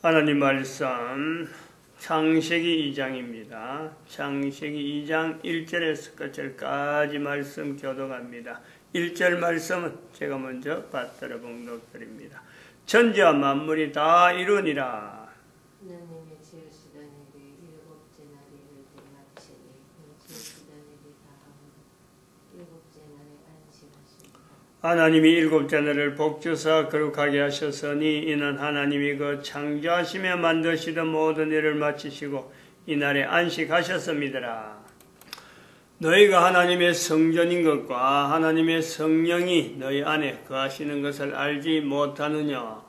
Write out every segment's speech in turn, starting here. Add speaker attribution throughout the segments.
Speaker 1: 하나님 말씀 창세기 2장입니다. 창세기 2장 1절에서 끝절까지 말씀 교독합니다. 1절 말씀은 제가 먼저 받들어 봉독드립니다. 천지와 만물이 다 이루니라.
Speaker 2: 하나님의 지으시던 일이 일곱째 날이 이를 때 마치니 지으시던 일이 다하고 일곱째 날에 안식하시니라. 하나님이
Speaker 1: 일곱째 날을 복주사 거룩하게 하셨으니 이는 하나님이 그 창조하시며 만드시던 모든 일을 마치시고 이날에 안식하셨음이더라. 너희가 하나님의 성전인 것과 하나님의 성령이 너희 안에 거하시는 것을 알지 못하느냐.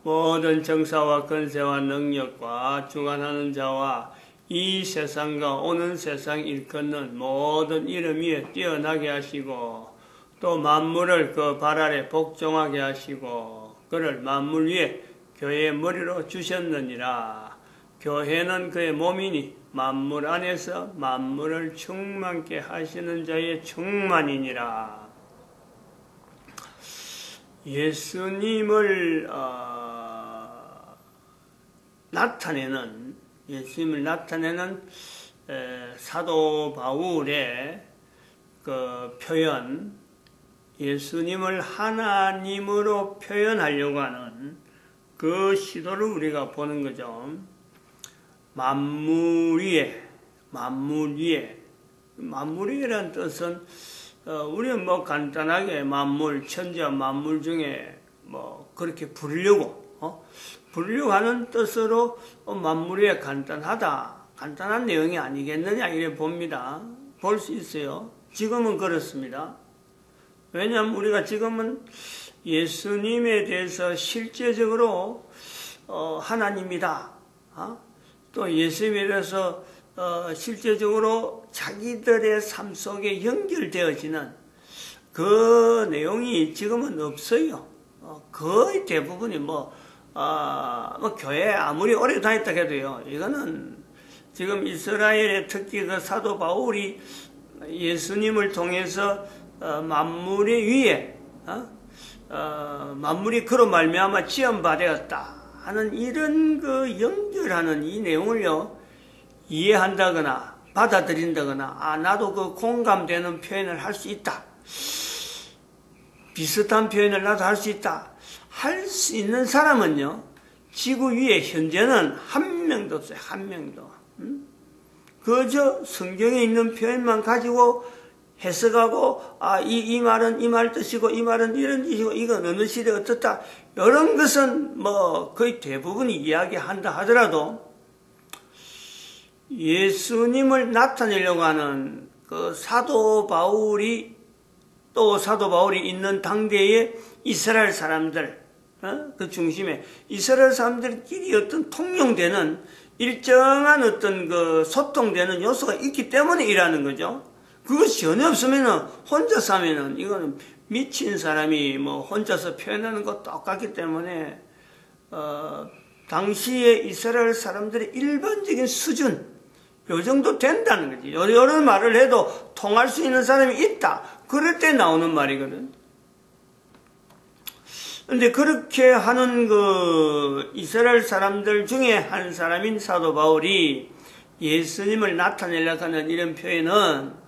Speaker 1: 모든 정사와 권세와 능력과 주관하는 자와 이 세상과 오는 세상 일컫는 모든 이름 위에 뛰어나게 하시고 또 만물을 그 발 아래 복종하게 하시고 그를 만물 위에 교회의 머리로 주셨느니라. 교회는 그의 몸이니 만물 안에서 만물을 충만케 하시는 자의 충만이니라. 예수님을 나타내는 사도 바울의 그 표현, 예수님을 하나님으로 표현하려고 하는 그 시도를 우리가 보는 거죠. 만물 위에라는 뜻은 우리는 뭐 간단하게 만물, 천지와 만물 중에 뭐 그렇게 부르려고 하는 뜻으로 만물 위에 간단한 내용이 아니겠느냐 이래 봅니다. 볼 수 있어요. 지금은 그렇습니다. 왜냐하면 우리가 지금은 예수님에 대해서 실제적으로 하나님이다. 또 예수님에 대해서 실제적으로 자기들의 삶 속에 연결되어지는 그 내용이 지금은 없어요. 거의 대부분이 교회에 아무리 오래 다녔다 해도요. 이거는 지금 이스라엘의 특히 그 사도 바울이 예수님을 통해서 만물의 위에 만물이 그로 말미암아 지음받았다 하는 이런 그 연결하는 이 내용을요 이해한다거나 받아들인다거나 나도 그 공감되는 표현을 할 수 있다, 비슷한 표현을 나도 할 수 있다 할 수 있는 사람은요 지구 위에 현재는 한 명도 없어요. 한 명도. 그저 성경에 있는 표현만 가지고 해석하고 이 말은 이 말 뜻이고 이 말은 이런 뜻이고 이건 어느 시대에 어떻다 이런 것은 거의 대부분이 이야기한다 하더라도 예수님을 나타내려고 하는 그 사도 바울이 있는 당대의 이스라엘 사람들 그 중심에 이스라엘 사람들끼리 어떤 통용되는 일정한 어떤 그 소통되는 요소가 있기 때문에 일하는 거죠. 그것이 전혀 없으면은 혼자서 하면은 이거는 미친 사람이 혼자서 표현하는 것 똑같기 때문에 당시에 이스라엘 사람들의 일반적인 수준 요 정도 된다는 거지. 이런 말을 해도 통할 수 있는 사람이 있다. 그럴 때 나오는 말이거든. 근데 그렇게 하는 그 이스라엘 사람들 중에 한 사람인 사도 바울이 예수님을 나타내려고 하는 이런 표현은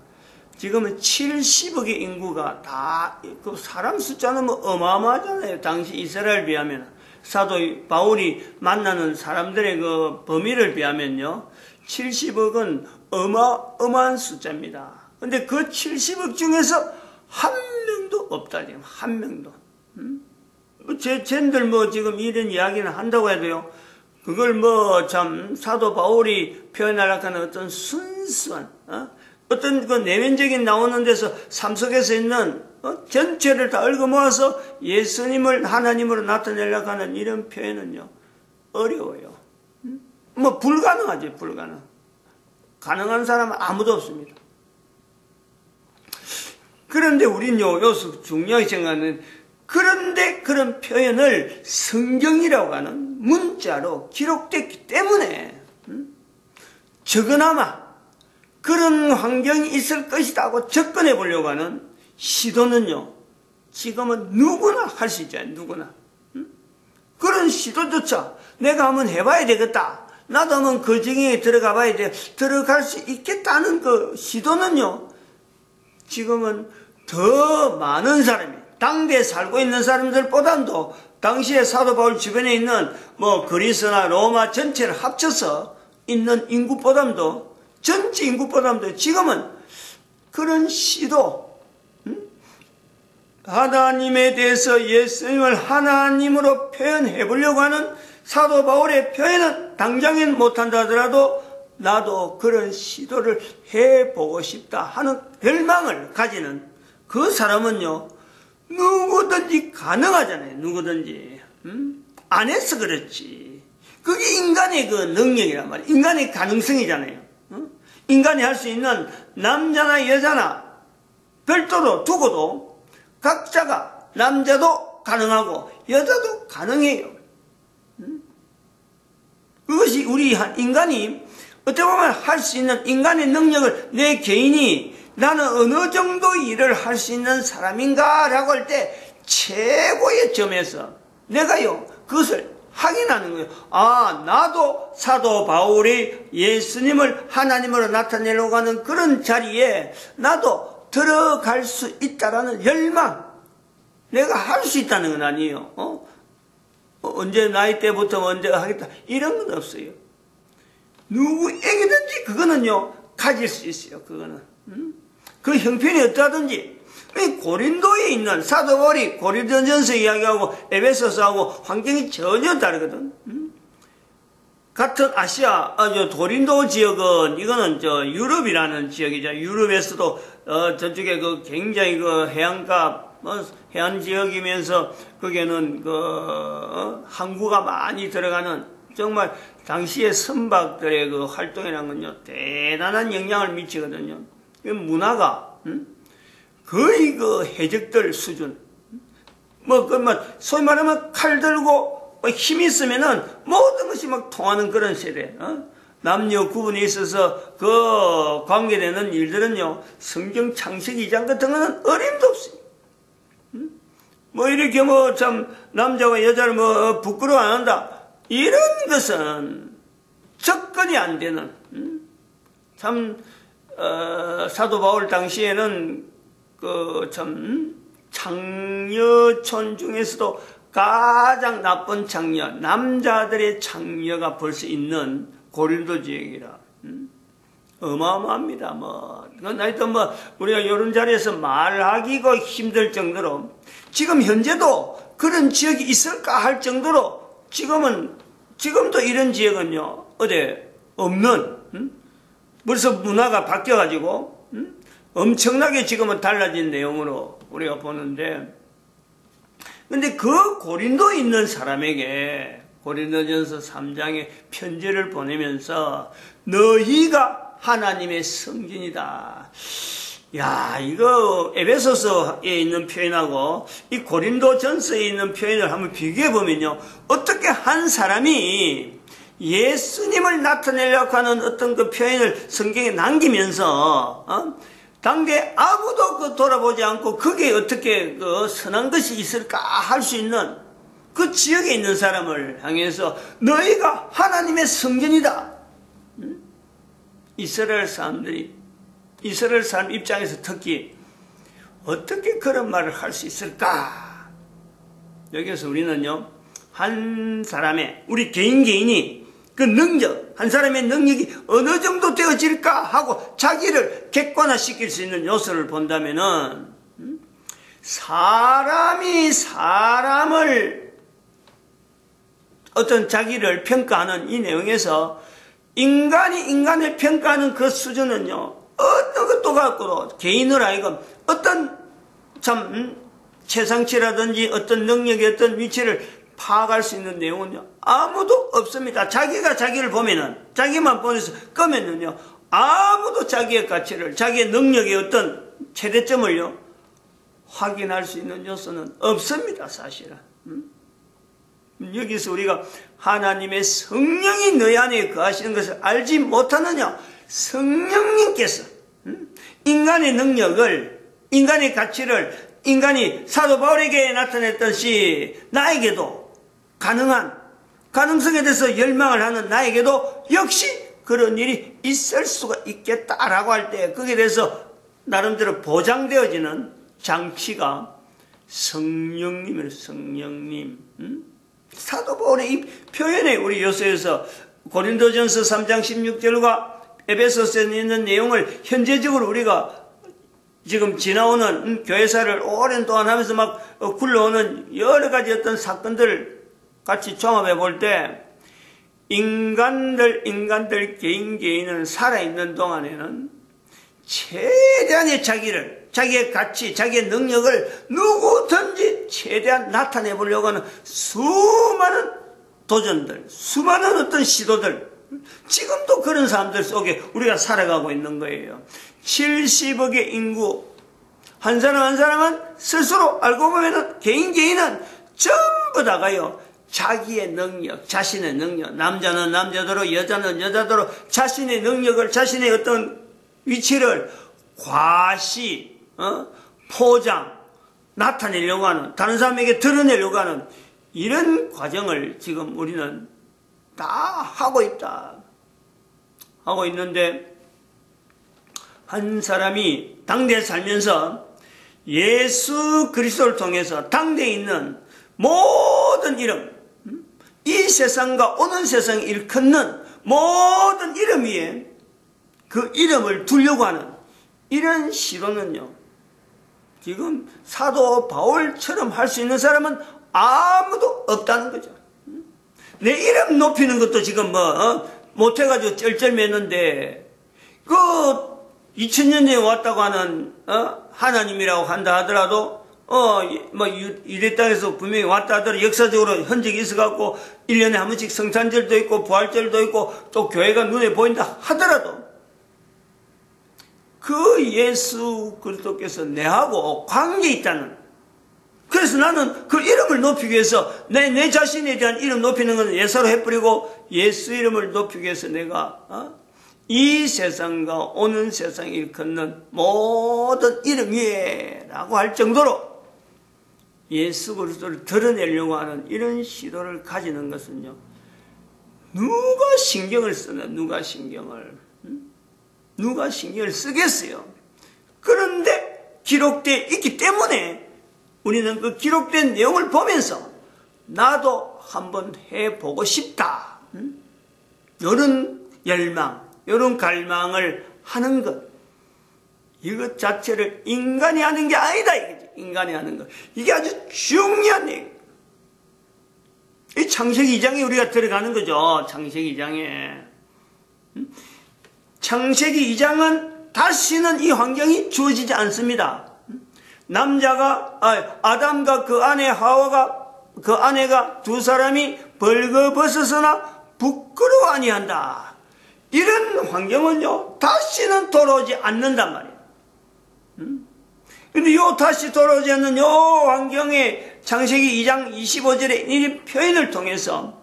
Speaker 1: 지금은 70억의 인구가 다, 그 사람 숫자는 어마어마하잖아요. 당시 이스라엘 비하면. 사도 바울이 만나는 사람들의 그 범위를 비하면요. 70억은 어마어마한 숫자입니다. 근데 그 70억 중에서 한 명도 없다, 지금. 한 명도. 쟤들 지금 이런 이야기는 한다고 해도요. 그걸 참 사도 바울이 표현하려고 하는 어떤 순수한, 어떤 그 내면적인 나오는 데서 삶 속에서 있는 전체를 다 얽어 모아서 예수님을 하나님으로 나타내려고 하는 이런 표현은요 어려워요. 불가능하지. 가능한 사람은 아무도 없습니다. 그런데 우린요 여기서 중요하게 생각하는 그런데 그런 표현을 성경이라고 하는 문자로 기록됐기 때문에 적어나마 그런 환경이 있을 것이다 하고 접근해 보려고 하는 시도는요 지금은 누구나 할 수 있잖아요. 누구나. 그런 시도조차 내가 한번 해봐야 되겠다. 나도 한번 그 지경에 들어가 봐야 돼. 들어갈 수 있겠다는 그 시도는요, 지금은 더 많은 사람이, 당대에 살고 있는 사람들보다도 당시에 사도 바울 주변에 있는 뭐 그리스나 로마 전체를 합쳐서 있는 인구보다도, 전체 인구보다도 지금은 그런 시도, 하나님에 대해서 예수님을 하나님으로 표현해 보려고 하는 사도 바울의 표현은 당장엔 못한다 하더라도 나도 그런 시도를 해보고 싶다 하는 열망을 가지는 그 사람은요, 누구든지 가능하잖아요. 누구든지. 안 해서 그렇지. 그게 인간의 그 능력이란 말이에요. 인간의 가능성이잖아요. 인간이 할 수 있는 남자나 여자나 별도로 두고도 각자가, 남자도 가능하고 여자도 가능해요. 그것이 우리 인간이 어떻게 보면 할 수 있는 인간의 능력을, 내 개인이 나는 어느 정도 일을 할 수 있는 사람인가 라고 할 때 최고의 점에서 내가요 그것을 확인하는 거예요. 아, 나도 사도 바울이 예수님을 하나님으로 나타내려고 하는 그런 자리에 나도 들어갈 수 있다라는 열망, 내가 할 수 있다는 건 아니에요. 언제 나이 때부터 언제 하겠다 이런 건 없어요. 누구에게든지 그거는요 가질 수 있어요. 그거는 그 형편이 어떠하든지. 고린도에 있는 사도 바울이 고린도전서 이야기하고 에베소서하고 환경이 전혀 다르거든. 같은 아시아, 고린도 지역은 이거는 유럽이라는 지역이죠. 유럽에서도 저쪽에 그 굉장히 그 해안가 해안 지역이면서 거기에는 항구가 많이 들어가는 정말 당시의 선박들의 그 활동이라는 건요 대단한 영향을 미치거든요. 문화가 거의 그 해적들 수준. 소위 말하면 칼 들고 힘 있으면은 모든 것이 막 통하는 그런 세대. 남녀 구분이 있어서 그 관계되는 일들은요 성경 창세기 2장 같은 거는 어림도 없어요. 이렇게 참 남자와 여자를 부끄러워 안 한다. 이런 것은 접근이 안 되는, 사도 바울 당시에는 장녀촌 중에서도 가장 나쁜 장녀, 남자들의 장녀가 벌써 있는 고린도 지역이라, 어마어마합니다. 하여튼 우리가 이런 자리에서 말하기가 힘들 정도로, 지금 현재도 그런 지역이 있을까 할 정도로 지금도 이런 지역은요, 없는, 벌써 문화가 바뀌어가지고, 엄청나게 지금은 달라진 내용으로 우리가 보는데, 근데 그 고린도에 있는 사람에게 고린도전서 3장에 편지를 보내면서 너희가 하나님의 성전이다. 야, 이거 에베소서에 있는 표현하고 이 고린도전서에 있는 표현을 한번 비교해 보면요, 어떻게 한 사람이 예수님을 나타내려고 하는 어떤 그 표현을 성경에 남기면서 당대 아무도 돌아보지 않고 그게 어떻게 선한 것이 있을까 할 수 있는 그 지역에 있는 사람을 향해서 너희가 하나님의 성전이다. 이스라엘 사람 입장에서 특히 어떻게 그런 말을 할 수 있을까? 여기서 우리는요, 한 사람의, 우리 개인이 그 능력, 한 사람의 능력이 어느 정도 되어질까 하고 자기를 객관화시킬 수 있는 요소를 본다면은, 사람이 사람을 어떤 자기를 평가하는 이 내용에서 인간이 인간을 평가하는 그 수준은요, 어떤 것도 갖고도 개인을 하여금 어떤 최상치라든지 어떤 능력의 어떤 위치를 파악할 수 있는 내용은요 아무도 없습니다. 자기가 자기를 보면은, 자기만 보면서 끄면은요 아무도 자기의 가치를, 자기의 능력의 어떤 최대점을요 확인할 수 있는 요소는 없습니다. 사실은. 여기서 우리가 하나님의 성령이 너희 안에 거하시는 것을 알지 못하느냐? 성령님께서 인간의 능력을, 인간의 가치를 인간이 사도 바울에게 나타냈듯이 나에게도 가능한 가능성에 대해서 열망을 하는 나에게도 역시 그런 일이 있을 수가 있겠다라고 할 때 거기에 대해서 나름대로 보장되어지는 장치가 성령님이에요. 성령님. 사도 바울의 이 표현에 우리 요소에서 고린도전서 3장 16절과 에베소서에 있는 내용을 현재적으로 우리가 지금 지나오는 교회사를 오랜 동안 하면서 막 굴러오는 여러 가지 어떤 사건들을 같이 종합해 볼 때 인간들 개인은 살아있는 동안에는 최대한의 자기의 가치, 자기의 능력을 누구든지 최대한 나타내 보려고 하는 수많은 도전들, 수많은 어떤 시도들, 지금도 그런 사람들 속에 우리가 살아가고 있는 거예요. 70억의 인구, 한 사람 한 사람은 스스로 알고 보면은 개인은 전부 다가요. 자기의 능력, 자신의 능력, 남자는 남자대로, 여자는 여자대로 자신의 능력을, 자신의 어떤 위치를 과시, 포장, 나타내려고 하는, 다른 사람에게 드러내려고 하는 이런 과정을 지금 우리는 다 하고 있다. 하고 있는데, 한 사람이 당대에 살면서 예수 그리스도를 통해서 당대에 있는 모든 이름, 이 세상과 오는 세상을 일컫는 모든 이름 위에 그 이름을 두려고 하는 이런 시도는요, 지금 사도 바울처럼 할 수 있는 사람은 아무도 없다는 거죠. 내 이름 높이는 것도 지금 못해가지고 쩔쩔매는데, 2000년 전에 왔다고 하는, 하나님이라고 한다 하더라도, 유대 땅에서 분명히 왔다 하더라도 역사적으로 흔적이 있어갖고, 1년에 한 번씩 성탄절도 있고, 부활절도 있고, 또 교회가 눈에 보인다 하더라도, 그 예수 그리스도께서 내하고 관계 있다는, 그래서 나는 그 이름을 높이기 위해서 내 자신에 대한 이름 높이는 것은 예사로 해버리고 예수 이름을 높이기 위해서 내가 이 세상과 오는 세상을 일컫는 모든 이름 위에 라고 할 정도로 예수 그리스도를 드러내려고 하는 이런 시도를 가지는 것은요, 누가 신경을 쓰나? 누가 신경을 쓰겠어요? 그런데 기록되어 있기 때문에 우리는 그 기록된 내용을 보면서 나도 한번 해보고 싶다, 이런 열망, 이런 갈망을 하는 것, 이것 자체를 인간이 하는 게 아니다 이거지. 인간이 하는 것, 이게 아주 중요한 얘기. 이 창세기 2장에 우리가 들어가는 거죠. 창세기 2장에. 창세기 2장은 다시는 이 환경이 주어지지 않습니다. 남자가, 아담과 그 아내 하와가, 그 아내가 두 사람이 벌거벗어서나 부끄러워 아니한다. 이런 환경은요, 다시는 돌아오지 않는단 말이에요. 근데 다시 돌아오지 않는 환경에 창세기 2장 25절의 이 표현을 통해서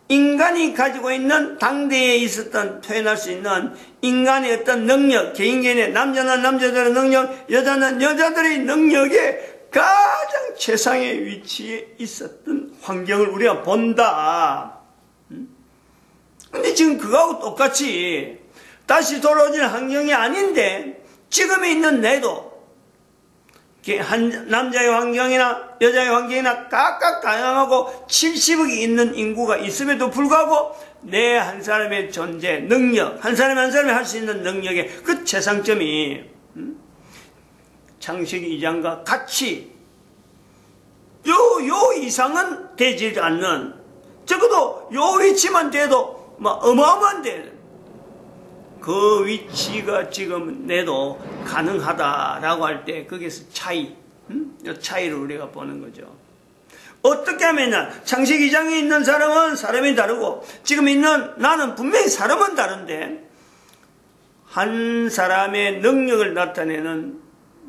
Speaker 1: 인간이 가지고 있는 당대에 있었던 표현할 수 있는 인간의 어떤 능력, 개인의 남자는 남자들의 능력, 여자는 여자들의 능력에 가장 최상의 위치에 있었던 환경을 우리가 본다. 근데 지금 그거하고 똑같이 다시 돌아오는 환경이 아닌데 지금에 있는 내도 한 남자의 환경이나 여자의 환경이나 각각 다양하고 70억이 있는 인구가 있음에도 불구하고 내 한 사람의 존재, 능력, 한 사람이 할 수 있는 능력의 그 최상점이 창세기 2장과 같이 요 이상은 되지 않는, 적어도 요 위치만 돼도 어마어마한데 그 위치가 지금 내도 가능하다라고 할 때 거기에서 차이, 이 차이를 우리가 보는 거죠. 어떻게 하면 창세기 2장에 있는 사람은 사람이 다르고 지금 있는 나는 분명히 사람은 다른데 한 사람의 능력을 나타내는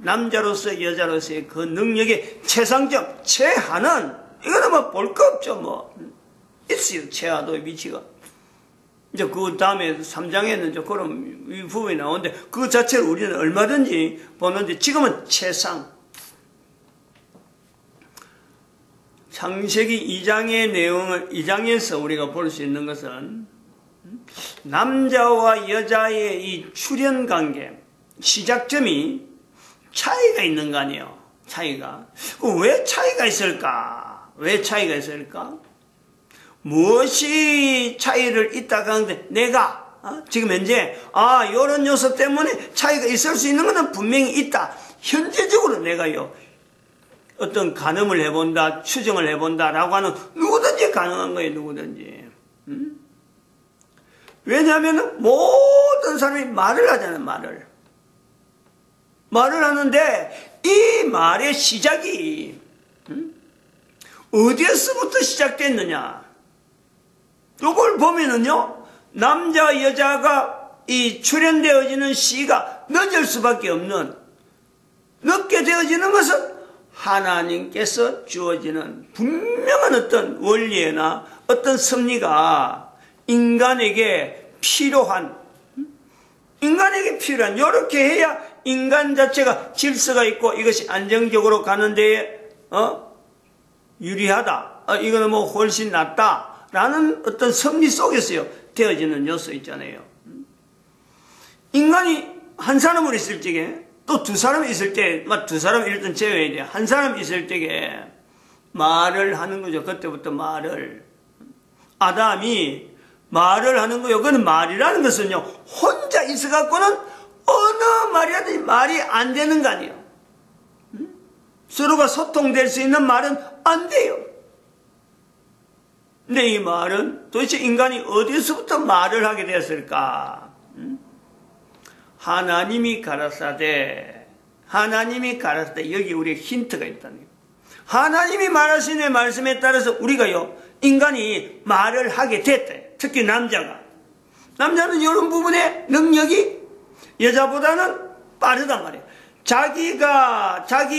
Speaker 1: 남자로서 여자로서의 그 능력의 최상점, 최하는 이거는 볼 거 없죠. 있어요. 최하도의 위치가. 이제 그 다음에 3장에는 이제 그런 이 부분이 나오는데 그 자체를 우리는 얼마든지 보는데 지금은 최상. 창세기 2장의 내용을 2장에서 우리가 볼 수 있는 것은 남자와 여자의 이 출현 관계 시작점이 차이가 있는 거 아니에요. 차이가. 왜 차이가 있을까? 왜 차이가 있을까? 무엇이 차이를 있다고 하는데 내가 지금 현재 이런 요소 때문에 차이가 있을 수 있는 것은 분명히 있다. 현재적으로 내가요 어떤 가늠을 해본다, 추정을 해본다 라고 하는 누구든지 가능한 거예요. 누구든지. 왜냐하면 모든 사람이 말을 하잖아요. 말을 하는데 이 말의 시작이 어디에서부터 시작됐느냐. 이걸 보면은요 남자 여자가 이 출현되어지는 시가 늦을 수밖에 없는, 늦게 되어지는 것은 하나님께서 주어지는 분명한 어떤 원리나 어떤 섭리가 인간에게 필요한 이렇게 해야 인간 자체가 질서가 있고 이것이 안정적으로 가는 데에 유리하다, 이거는 뭐 훨씬 낫다라는 어떤 섭리 속에서요 되어지는 요소 있잖아요. 인간이 한 사람으로 있을 적에 또 두 사람 있을 때, 두 사람 일단 제외해야 돼요. 한 사람 있을 적에 말을 하는 거죠. 그때부터 말을. 아담이 말을 하는 거요. 그건 말이라는 것은요, 혼자 있어갖고는 어느 말이라든지 말이 안 되는 거 아니에요. 서로가 소통될 수 있는 말은 안 돼요. 근데 이 말은 도대체 인간이 어디서부터 말을 하게 되었을까? 하나님이 가라사대 여기 우리의 힌트가 있다는 거예요. 하나님이 말하시는 말씀에 따라서 우리가요 인간이 말을 하게 됐다. 특히 남자는 이런 부분에 능력이 여자보다는 빠르단 말이에요. 자기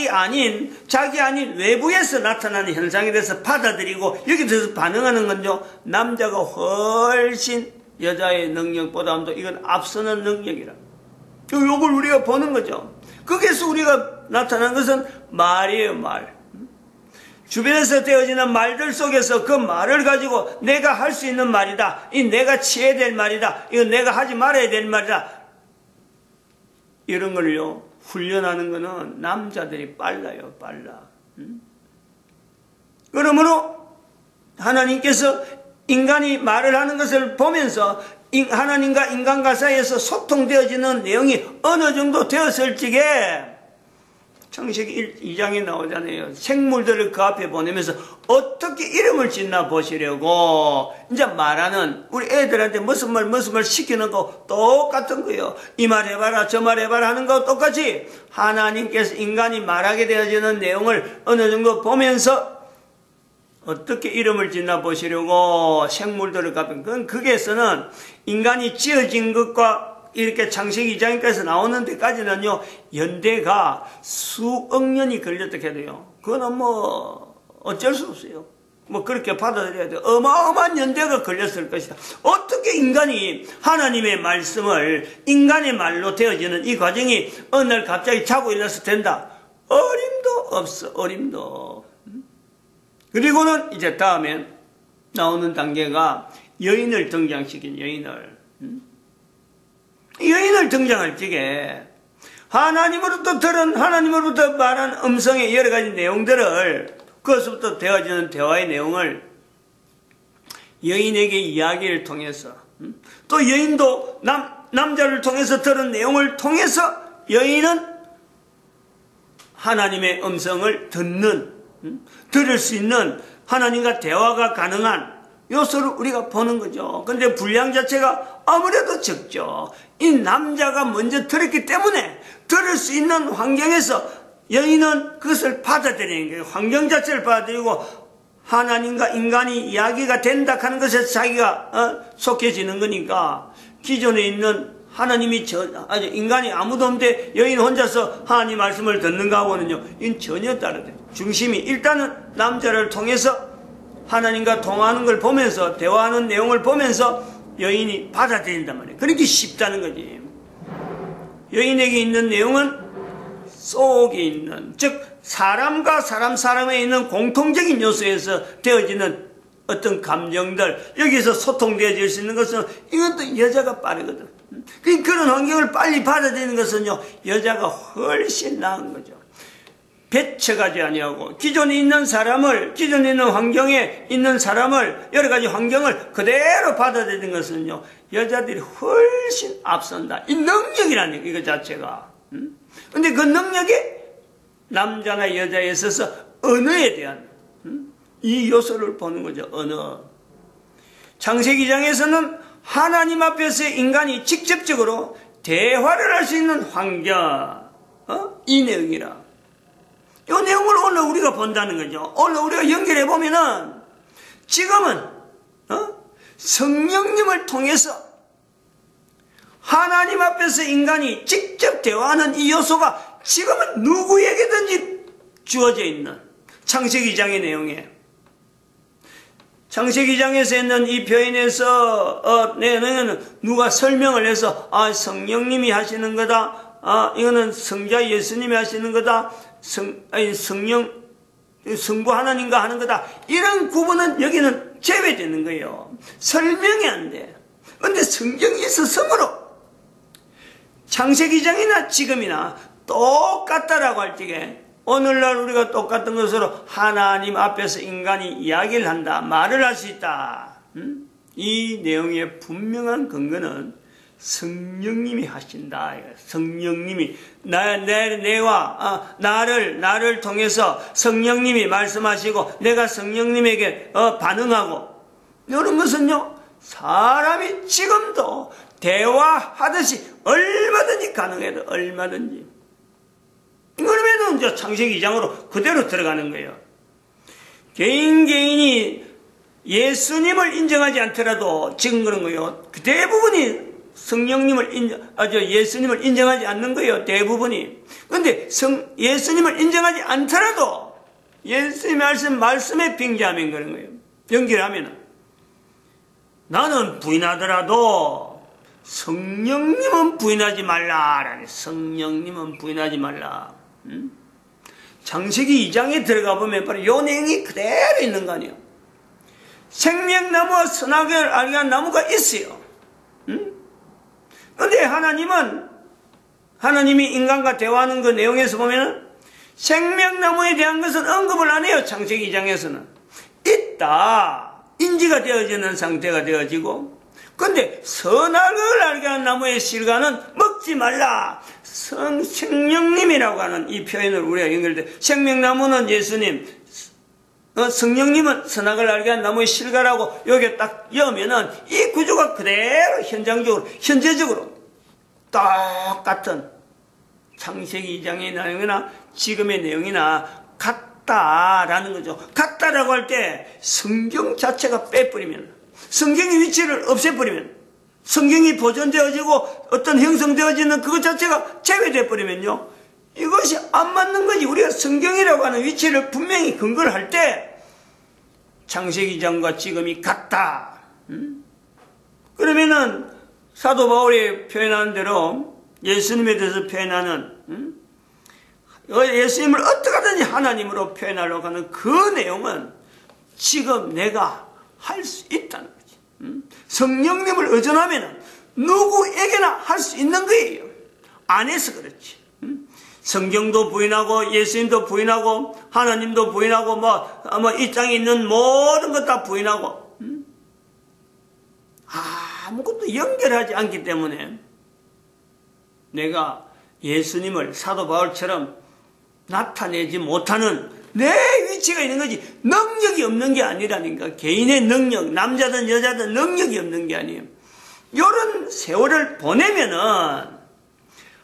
Speaker 1: 아닌 외부에서 나타나는 현상에 대해서 받아들이고 여기에 대해서 반응하는 건요 남자가 훨씬 여자의 능력보다도 이건 앞서는 능력이라. 요걸 우리가 보는 거죠. 거기에서 우리가 나타난 것은 말이에요. 말. 주변에서 되어지는 말들 속에서 그 말을 가지고 내가 할 수 있는 말이다, 이 내가 취해야 될 말이다, 이건 내가 하지 말아야 될 말이다, 이런 걸요 훈련하는 거는 남자들이 빨라요. 그러므로 하나님께서 인간이 말을 하는 것을 보면서 하나님과 인간과 사이에서 소통되어지는 내용이 어느 정도 되었을 적에 창세기 2장에 나오잖아요. 생물들을 그 앞에 보내면서 어떻게 이름을 짓나 보시려고 이제 말하는 우리 애들한테 무슨 말 시키는 거 똑같은 거예요. 이 말 해봐라 저 말 해봐라 하는 거 똑같이 하나님께서 인간이 말하게 되어지는 내용을 어느 정도 보면서 어떻게 이름을 짓나 보시려고 생물들을 갚은 건 거기에서는 인간이 지어진 것과 이렇게 창세기 2장까지 나오는 데까지는요 연대가 수억 년이 걸렸다 해도요 그거는 뭐 어쩔 수 없어요. 뭐 그렇게 받아들여야 돼요. 어마어마한 연대가 걸렸을 것이다. 어떻게 인간이 하나님의 말씀을 인간의 말로 되어지는 이 과정이 어느 날 갑자기 자고 일어나서 된다. 어림도 없어. 어림도. 그리고는 이제 다음에 나오는 단계가 여인을 등장시킨 여인을 등장할 적에 하나님으로부터 말한 음성의 여러 가지 내용들을 그것부터 되어지는 대화의 내용을 여인에게 이야기를 통해서 또 여인도 남자를 통해서 들은 내용을 통해서 여인은 하나님의 음성을 들을 수 있는 하나님과 대화가 가능한 요소를 우리가 보는 거죠. 근데 분량 자체가 아무래도 적죠. 이 남자가 먼저 들었기 때문에 들을 수 있는 환경에서 여인은 그것을 받아들이는 거예요. 환경 자체를 받아들이고 하나님과 인간이 이야기가 된다 하는 것에 자기가 속해지는 거니까 기존에 있는 하나님이 인간이 아무도 없는데 여인 혼자서 하나님 말씀을 듣는가 하고는요 이건 전혀 다르다. 중심이 일단은 남자를 통해서 하나님과 통화하는 걸 보면서 대화하는 내용을 보면서 여인이 받아들인단 말이에요. 그렇게 쉽다는 거지. 여인에게 있는 내용은 속에 있는, 즉 사람과 사람에 있는 공통적인 요소에서 되어지는 어떤 감정들, 여기서 소통되어질 수 있는 것은 이것도 여자가 빠르거든. 그런 환경을 빨리 받아들이는 것은요, 여자가 훨씬 나은 거죠. 배척하지 아니하고 기존에 있는 환경에 있는 사람을, 여러 가지 환경을 그대로 받아들이는 것은요, 여자들이 훨씬 앞선다. 이 능력이라는 거, 이거 자체가. 근데 그 능력이 남자나 여자에 있어서 언어에 대한 이 요소를 보는 거죠. 언어. 창세기 2장에서는 하나님 앞에서 인간이 직접적으로 대화를 할 수 있는 환경, 이 내용이라. 이 내용을 오늘 우리가 본다는 거죠. 오늘 우리가 연결해 보면은 지금은 성령님을 통해서 하나님 앞에서 인간이 직접 대화하는 이 요소가 지금은 누구에게든지 주어져 있는 창세기 2장의 내용이에요. 창세기 2장에서 있는 이 표현에서 내는 누가 설명을 해서 성령님이 하시는 거다. 이거는 성자 예수님이 하시는 거다. 성부 하나님과 하는 거다. 이런 구분은 여기는 제외되는 거예요. 설명이 안 돼. 그런데 성경이 있었으므로 창세기 2장이나 지금이나 똑같다라고 할 적에 오늘날 우리가 똑같은 것으로 하나님 앞에서 인간이 이야기를 한다, 말을 할 수 있다. 이 내용의 분명한 근거는 성령님이 하신다. 성령님이 나를 통해서 성령님이 말씀하시고 내가 성령님에게 반응하고, 이런 것은요, 사람이 지금도 대화하듯이 얼마든지 가능해도 얼마든지. 그러면은 이제 창세기 2장으로 그대로 들어가는 거예요. 개인이 예수님을 인정하지 않더라도 지금 그런 거예요. 대부분이 예수님을 인정하지 않는 거예요. 대부분이. 그런데 예수님을 인정하지 않더라도 예수님의 말씀에 빙자하면 그런 거예요. 연결하면 나는 부인하더라도 성령님은 부인하지 말라. 성령님은 부인하지 말라. 창세기 2장에 들어가 보면 바로 이 내용이 그대로 있는 거 아니에요. 생명나무와 선악을 알게 한 나무가 있어요. 그런데 하나님이 인간과 대화하는 그 내용에서 보면 생명나무에 대한 것은 언급을 안 해요. 창세기 2장에서는 있다, 인지가 되어지는 상태가 되어지고, 그런데 선악을 알게 한 나무의 실과는 먹지 말라. 성령님이라고 하는 이 표현을 우리가 연결돼, 생명나무는 예수님, 성령님은 선악을 알게 한 나무의 실과라고 여기에 딱 여면은 이 구조가 그대로 현재적으로 똑같은 창세기 2장의 내용이나 지금의 내용이나 같다라는 거죠. 같다라고 할 때 성경 자체가 빼버리면, 성경의 위치를 없애버리면, 성경이 보존되어지고 어떤 형성되어지는 그것 자체가 제외되어 버리면요, 이것이 안 맞는 거지. 우리가 성경이라고 하는 위치를 분명히 근거를 할 때 창세기 2장과 지금이 같다. 그러면은 사도 바울이 표현하는 대로 예수님에 대해서 표현하는 예수님을 어떻게 하든지 하나님으로 표현하려고 하는 그 내용은 지금 내가 할 수 있다는 거지. 성령님을 의존하면 누구에게나 할 수 있는 거예요. 안 해서 그렇지. 성경도 부인하고 예수님도 부인하고 하나님도 부인하고 이 땅에 있는 모든 것 다 부인하고 아무것도 연결하지 않기 때문에 내가 예수님을 사도 바울처럼 나타내지 못하는 내 위치가 있는 거지, 능력이 없는 게 아니라니까. 개인의 능력, 남자든 여자든 능력이 없는 게 아니에요. 이런 세월을 보내면은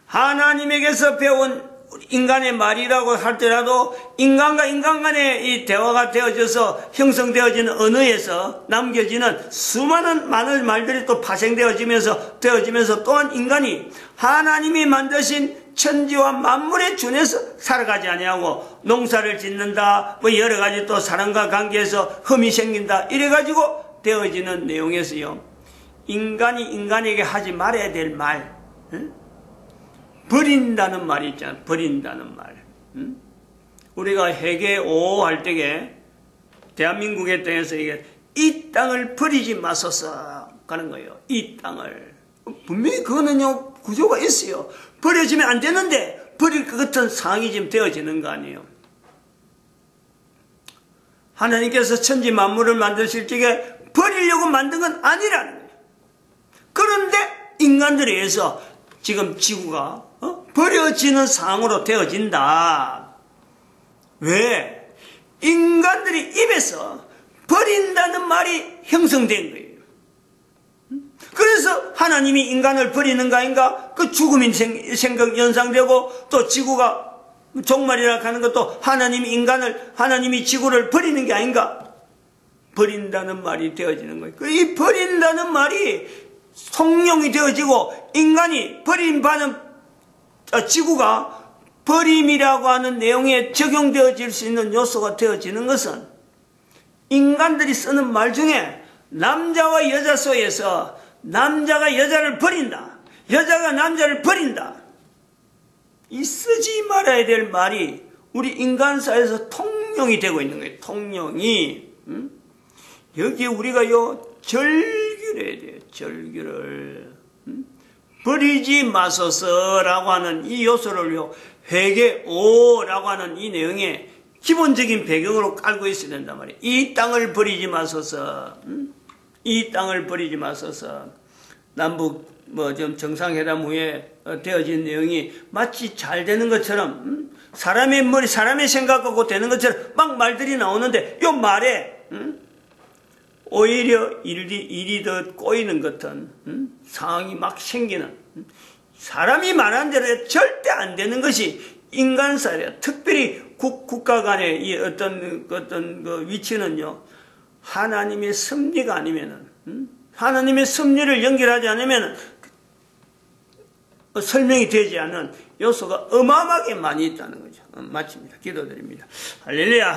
Speaker 1: 하나님에게서 배운 인간의 말이라고 할때라도 인간과 인간 간의 이 대화가 되어져서 형성되어지는 언어에서 남겨지는 수많은 많은 말들이 또 파생되어지면서 또한 인간이 하나님이 만드신 천지와 만물에 준해서 살아가지 아니하고 농사를 짓는다, 여러 가지 또 사람과 관계에서 흠이 생긴다, 이래가지고 되어지는 내용에서요, 인간이 인간에게 하지 말아야 될 말, 버린다는 말이 있잖아요. 버린다는 말. 우리가 회개 5 할 때에 대한민국의 땅에서 이게 이 땅을 버리지 마소서 가는 거예요. 이 땅을. 분명히 그거는요, 구조가 있어요. 버려지면 안 되는데 버릴 것 같은 상황이 지금 되어지는 거 아니에요. 하나님께서 천지 만물을 만드실 적에 버리려고 만든 건 아니라는 거예요. 그런데 인간들에 의해서 지금 지구가 버려지는 상황으로 되어진다. 왜? 인간들이 입에서 버린다는 말이 형성된 거예요. 그래서 하나님이 인간을 버리는 거 아닌가? 그 죽음이 생각 연상되고 또 지구가 종말이라 하는 것도 하나님이 지구를 버리는 게 아닌가? 버린다는 말이 되어지는 거예요. 이 버린다는 말이 성령이 되어지고 인간이 버림받은 지구가 버림이라고 하는 내용에 적용되어질 수 있는 요소가 되어지는 것은 인간들이 쓰는 말 중에 남자와 여자 사이에서 남자가 여자를 버린다. 여자가 남자를 버린다. 이 쓰지 말아야 될 말이 우리 인간사에서 통용이 되고 있는 거예요. 통용이. 여기에 우리가요 절규를 해야 돼요. 절규를. 버리지 마소서라고 하는 이 요소를요 회개 5라고 하는 이 내용에 기본적인 배경으로 깔고 있어야 된단 말이에요. 이 땅을 버리지 마소서. 이 땅을 버리지 마소서. 남북 좀 정상회담 후에 되어진 내용이 마치 잘 되는 것처럼 사람의 머리 사람의 생각하고 되는 것처럼 막 말들이 나오는데 이 말에 오히려 일이 더 꼬이는 같은 상황이 막 생기는 사람이 말한 대로 절대 안 되는 것이 인간사회야. 특별히 국가 간의 이 어떤 그 위치는요 하나님의 섭리가 아니면은 하나님의 섭리를 연결하지 않으면 설명이 되지 않는 요소가 어마어마하게 많이 있다는 거죠. 마칩니다. 기도드립니다. 할렐루야.